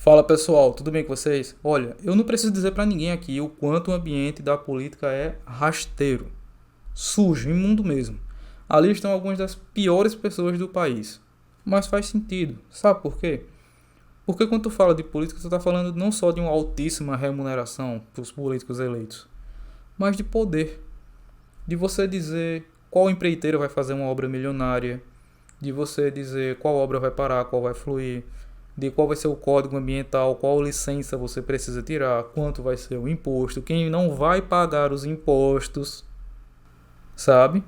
Fala pessoal, tudo bem com vocês? Olha, eu não preciso dizer pra ninguém aqui o quanto o ambiente da política é rasteiro, sujo, imundo mesmo. Ali estão algumas das piores pessoas do país. Mas faz sentido, sabe por quê? Porque quando tu fala de política, tu tá falando não só de uma altíssima remuneração para os políticos eleitos, mas de poder. De você dizer qual empreiteiro vai fazer uma obra milionária, de você dizer qual obra vai parar, qual vai fluir, de qual vai ser o código ambiental, qual licença você precisa tirar, quanto vai ser o imposto, quem não vai pagar os impostos, sabe?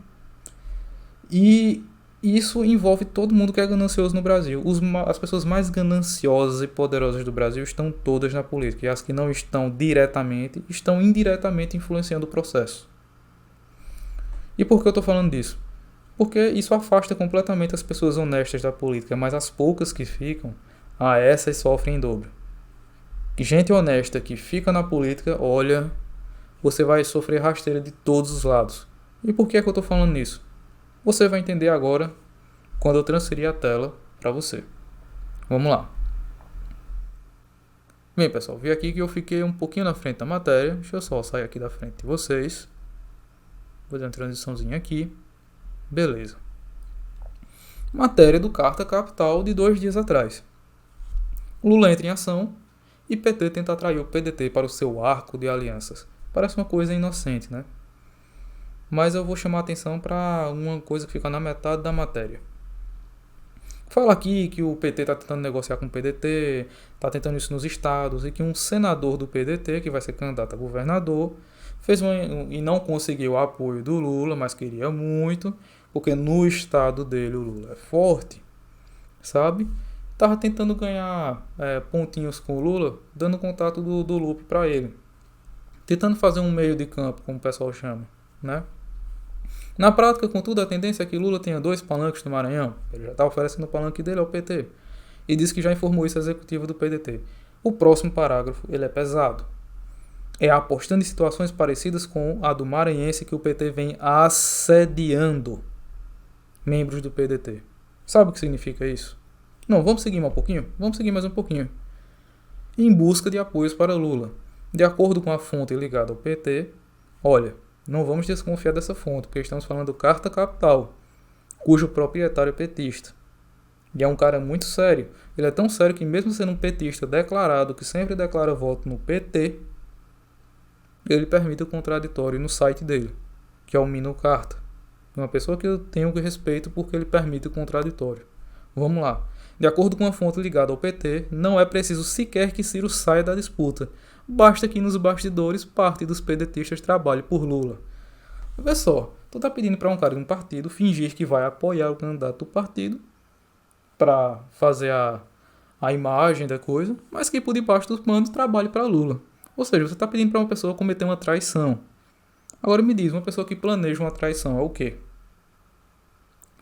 E isso envolve todo mundo que é ganancioso no Brasil. As pessoas mais gananciosas e poderosas do Brasil estão todas na política. E as que não estão diretamente, estão indiretamente influenciando o processo. E por que eu estou falando disso? Porque isso afasta completamente as pessoas honestas da política, mas as poucas que ficam, essas sofrem em dobro. E gente honesta que fica na política, olha, você vai sofrer rasteira de todos os lados. E por que é que eu estou falando nisso? Você vai entender agora quando eu transferir a tela para você. Vamos lá. Bem, pessoal, vi aqui que eu fiquei um pouquinho na frente da matéria. Deixa eu só sair aqui da frente de vocês. Vou dar uma transiçãozinha aqui. Beleza. Matéria do Carta Capital de 2 dias atrás. Lula entra em ação e PT tenta atrair o PDT para o seu arco de alianças. Parece uma coisa inocente, né? Mas eu vou chamar a atenção para uma coisa que fica na metade da matéria. Fala aqui que o PT está tentando negociar com o PDT, está tentando isso nos estados, e que um senador do PDT, que vai ser candidato a governador, e não conseguiu o apoio do Lula, mas queria muito, porque no estado dele o Lula é forte, sabe? Tava tentando ganhar pontinhos com o Lula, dando contato do Lupe para ele. Tentando fazer um meio de campo, como o pessoal chama, né? Na prática, contudo, a tendência é que Lula tenha 2 palanques no Maranhão. Ele já está oferecendo o palanque dele ao PT. E diz que já informou isso à executiva do PDT. O próximo parágrafo ele é pesado. É apostando em situações parecidas com a do maranhense que o PT vem assediando membros do PDT. Sabe o que significa isso? Não, vamos seguir mais um pouquinho? Vamos seguir mais um pouquinho. Em busca de apoios para Lula. De acordo com a fonte ligada ao PT, olha, não vamos desconfiar dessa fonte, porque estamos falando do Carta Capital, cujo proprietário é petista. E é um cara muito sério. Ele é tão sério que mesmo sendo um petista declarado, que sempre declara voto no PT, ele permite o contraditório no site dele, que é o Mino Carta. Uma pessoa que eu tenho respeito porque ele permite o contraditório. Vamos lá. De acordo com a fonte ligada ao PT, não é preciso sequer que Ciro saia da disputa. Basta que nos bastidores parte dos pedetistas trabalhe por Lula. Vê só, tu tá pedindo para um cara de um partido fingir que vai apoiar o candidato do partido para fazer a imagem da coisa, mas que por debaixo dos panos trabalhe para Lula. Ou seja, você tá pedindo para uma pessoa cometer uma traição. Agora me diz, uma pessoa que planeja uma traição é o quê?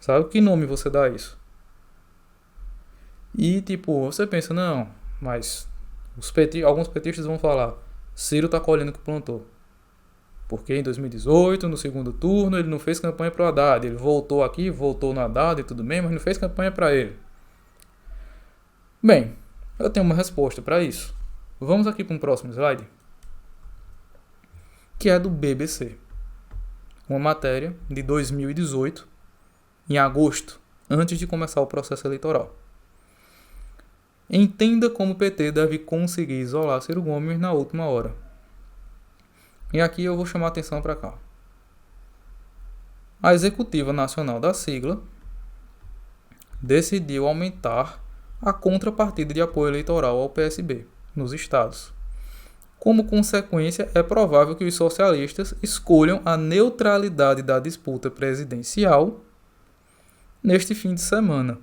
Sabe que nome você dá a isso? E tipo, você pensa, não, mas alguns petistas vão falar, Ciro tá colhendo o que plantou. Porque em 2018, no segundo turno, ele não fez campanha pro Haddad. Ele voltou aqui, voltou no Haddad e tudo bem, mas não fez campanha para ele. Bem, eu tenho uma resposta para isso. Vamos aqui para um próximo slide. Que é do BBC. Uma matéria de 2018, em agosto, antes de começar o processo eleitoral. Entenda como o PT deve conseguir isolar Ciro Gomes na última hora. E aqui eu vou chamar a atenção para cá. A executiva nacional da sigla decidiu aumentar a contrapartida de apoio eleitoral ao PSB nos estados. Como consequência, é provável que os socialistas escolham a neutralidade da disputa presidencial neste fim de semana.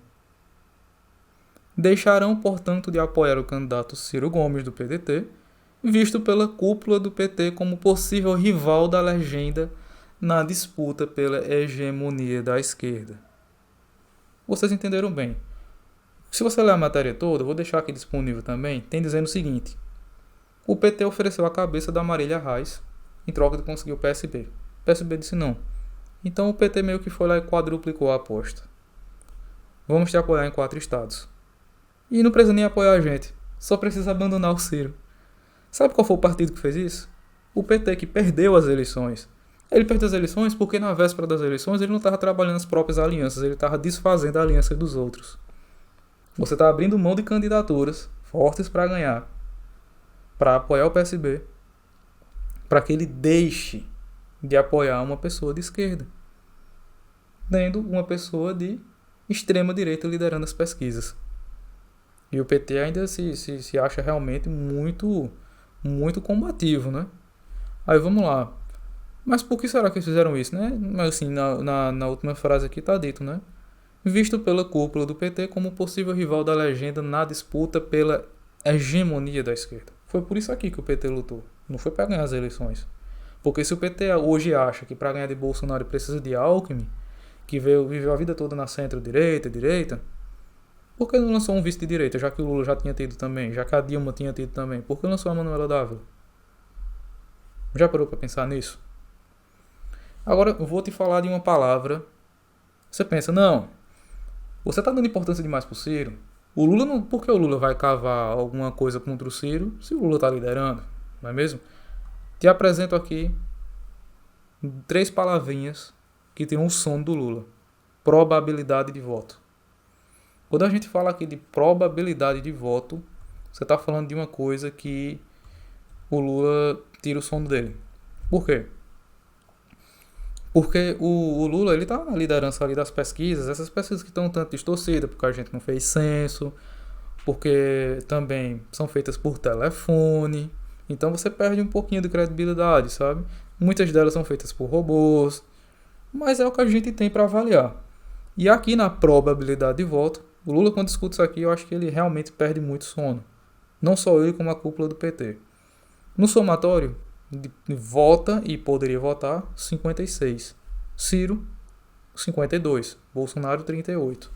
Deixarão, portanto, de apoiar o candidato Ciro Gomes do PDT, visto pela cúpula do PT como possível rival da legenda na disputa pela hegemonia da esquerda. Vocês entenderam bem. Se você ler a matéria toda, eu vou deixar aqui disponível também, tem dizendo o seguinte: o PT ofereceu a cabeça da Marília Reis em troca de conseguir o PSB. O PSB disse não. Então o PT meio que foi lá e quadruplicou a aposta. Vamos te apoiar em 4 estados. E não precisa nem apoiar a gente. Só precisa abandonar o Ciro. Sabe qual foi o partido que fez isso? O PT, que perdeu as eleições. Ele perdeu as eleições porque na véspera das eleições ele não estava trabalhando as próprias alianças, ele estava desfazendo a aliança dos outros. Você está abrindo mão de candidaturas fortes para ganhar, para apoiar o PSB, para que ele deixe de apoiar uma pessoa de esquerda, tendo uma pessoa de extrema direita liderando as pesquisas. E o PT ainda se acha realmente muito combativo, né? Aí vamos lá. Mas por que será que eles fizeram isso, né? Mas assim, na última frase aqui está dito, né? Visto pela cúpula do PT como possível rival da legenda na disputa pela hegemonia da esquerda. Foi por isso aqui que o PT lutou. Não foi para ganhar as eleições. Porque se o PT hoje acha que para ganhar de Bolsonaro precisa de Alckmin, que viveu a vida toda na centro-direita, por que não lançou um vice de direita, já que o Lula já tinha tido também, já que a Dilma tinha tido também? Por que lançou a Manuela Dávila? Já parou para pensar nisso? Agora eu vou te falar de uma palavra. Você pensa, não, você está dando importância demais pro Ciro? O Lula não. Por que o Lula vai cavar alguma coisa contra o Ciro se o Lula está liderando? Não é mesmo? Te apresento aqui 3 palavrinhas que tem um som do Lula. Probabilidade de voto. Quando a gente fala aqui de probabilidade de voto, você está falando de uma coisa que o Lula tira o som dele. Por quê? Porque o Lula ele tá na liderança ali das pesquisas, essas pesquisas que estão tanto distorcidas, porque a gente não fez censo, porque também são feitas por telefone, então você perde um pouquinho de credibilidade, sabe? Muitas delas são feitas por robôs, mas é o que a gente tem para avaliar. E aqui na probabilidade de voto, o Lula quando discute isso aqui, eu acho que ele realmente perde muito sono. Não só ele, como a cúpula do PT. No somatório, vota e poderia votar 56. Ciro, 52. Bolsonaro, 38.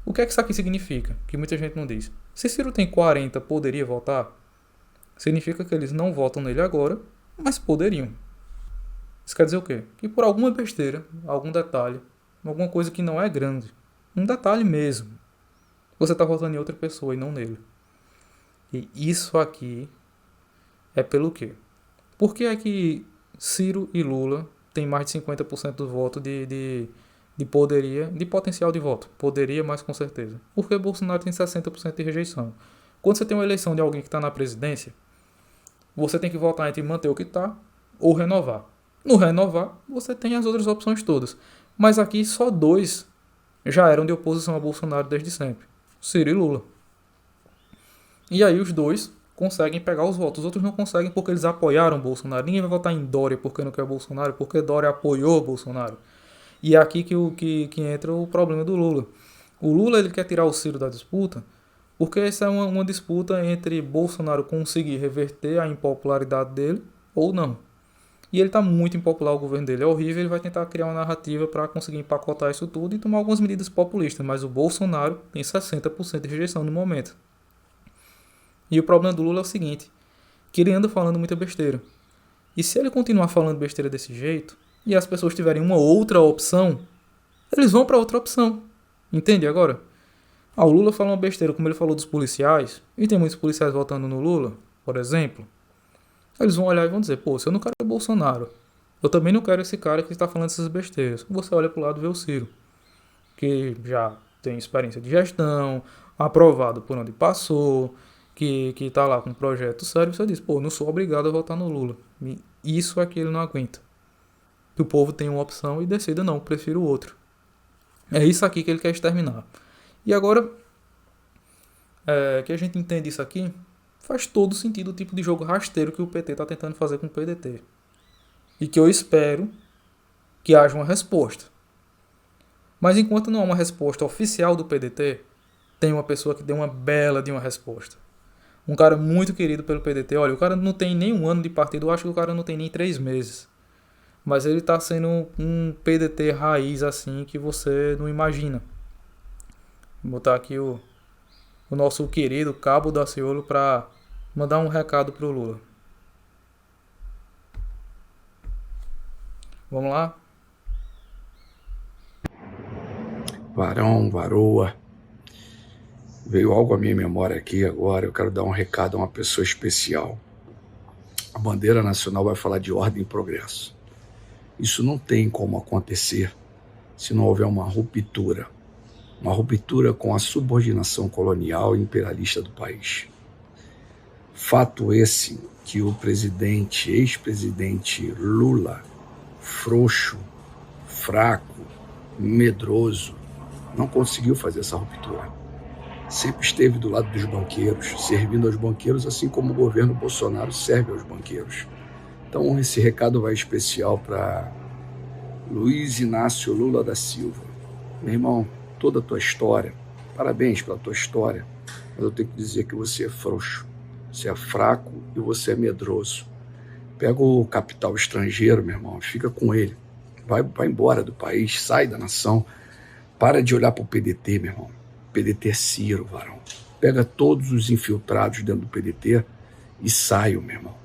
O que é que isso aqui significa? Que muita gente não diz. Se Ciro tem 40, poderia votar? Significa que eles não votam nele agora, mas poderiam. Isso quer dizer o quê? Que por alguma besteira, algum detalhe, alguma coisa que não é grande, um detalhe mesmo, você está votando em outra pessoa e não nele. E isso aqui é pelo quê? Por que é que Ciro e Lula têm mais de 50% do voto de poderia, de potencial de voto? Poderia, mas com certeza. Porque Bolsonaro tem 60% de rejeição. Quando você tem uma eleição de alguém que está na presidência, você tem que votar entre manter o que está ou renovar. No renovar, você tem as outras opções todas. Mas aqui só 2 já eram de oposição a Bolsonaro desde sempre. Ciro e Lula. E aí os 2 conseguem pegar os votos. Os outros não conseguem porque eles apoiaram Bolsonaro. Ninguém vai votar em Dória porque não quer Bolsonaro, porque Dória apoiou Bolsonaro. E é aqui que entra o problema do Lula. O Lula ele quer tirar o Ciro da disputa porque essa é uma disputa entre Bolsonaro conseguir reverter a impopularidade dele ou não. E ele está muito impopular, o governo dele é horrível, ele vai tentar criar uma narrativa para conseguir empacotar isso tudo e tomar algumas medidas populistas, mas o Bolsonaro tem 60% de rejeição no momento. E o problema do Lula é o seguinte, que ele anda falando muita besteira. E se ele continuar falando besteira desse jeito, e as pessoas tiverem uma outra opção, eles vão para outra opção. Entende agora? O Lula fala uma besteira, como ele falou dos policiais, e tem muitos policiais votando no Lula, por exemplo. Eles vão olhar e vão dizer, pô, se eu não quero o Bolsonaro, eu também não quero esse cara que está falando essas besteiras. Você olha pro lado e vê o Ciro, que já tem experiência de gestão, aprovado por onde passou, que tá lá com um projeto sério, você diz, pô, não sou obrigado a votar no Lula. Isso é que ele não aguenta. Que o povo tem uma opção e decida, não, prefiro o outro. É isso aqui que ele quer exterminar. E agora, que a gente entende isso aqui, faz todo sentido o tipo de jogo rasteiro que o PT está tentando fazer com o PDT. E que eu espero que haja uma resposta. Mas enquanto não há uma resposta oficial do PDT, tem uma pessoa que deu uma bela de uma resposta. Um cara muito querido pelo PDT. Olha, o cara não tem nem 1 ano de partido, eu acho que o cara não tem nem 3 meses. Mas ele está sendo um PDT raiz assim que você não imagina. Vou botar aqui o nosso querido Cabo Daciolo para mandar um recado pro Lula. Vamos lá? Varão, varoa, Veio algo à minha memória aqui agora, eu quero dar um recado a uma pessoa especial. A bandeira nacional vai falar de ordem e progresso. Isso não tem como acontecer se não houver uma ruptura com a subordinação colonial e imperialista do país. Fato esse que o ex-presidente Lula, frouxo, fraco, medroso, não conseguiu fazer essa ruptura. Sempre esteve do lado dos banqueiros, servindo aos banqueiros, assim como o governo Bolsonaro serve aos banqueiros. Então esse recado vai especial para Luiz Inácio Lula da Silva. Meu irmão, toda a tua história, parabéns pela tua história, mas eu tenho que dizer que você é frouxo, você é fraco e você é medroso. Pega o capital estrangeiro, meu irmão, fica com ele. Vai embora do país, sai da nação. Para de olhar para o PDT, meu irmão. PDT é Ciro, varão. Pega todos os infiltrados dentro do PDT e saiam, meu irmão.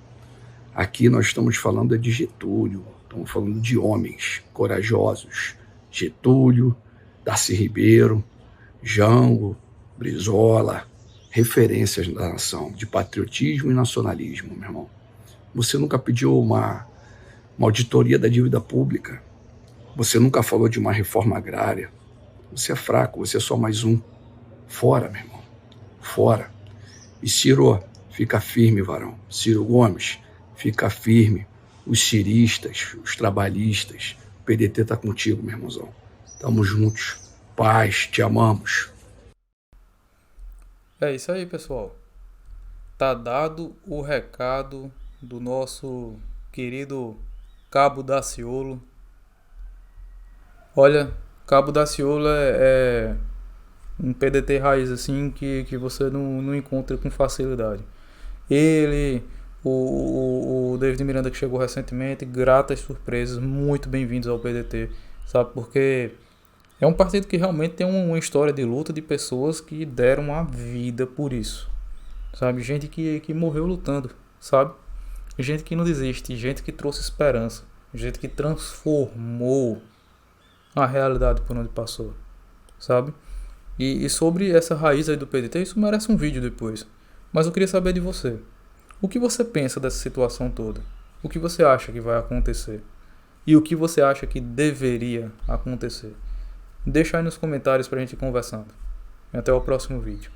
Aqui nós estamos falando de Getúlio, estamos falando de homens corajosos. Getúlio, Darcy Ribeiro, Jango, Brizola, referências da nação, de patriotismo e nacionalismo, meu irmão. Você nunca pediu uma auditoria da dívida pública. Você nunca falou de uma reforma agrária. Você é fraco, você é só mais um. Fora, meu irmão. Fora. E Ciro, fica firme, varão. Ciro Gomes, fica firme. Os ciristas, os trabalhistas. O PDT tá contigo, meu irmãozão. Tamo juntos. Paz, te amamos. É isso aí, pessoal. Tá dado o recado do nosso querido Cabo Daciolo. Olha, Cabo Daciolo é um PDT raiz assim que você não encontra com facilidade. Ele, o David Miranda que chegou recentemente, gratas surpresas, muito bem-vindos ao PDT, sabe? Porque é um partido que realmente tem uma história de luta de pessoas que deram a vida por isso, sabe? Gente que morreu lutando, sabe? Gente que não desiste, gente que trouxe esperança, gente que transformou a realidade por onde passou, sabe? E sobre essa raiz aí do PDT, isso merece um vídeo depois. Mas eu queria saber de você. O que você pensa dessa situação toda? O que você acha que vai acontecer? E o que você acha que deveria acontecer? Deixa aí nos comentários pra gente ir conversando. E até o próximo vídeo.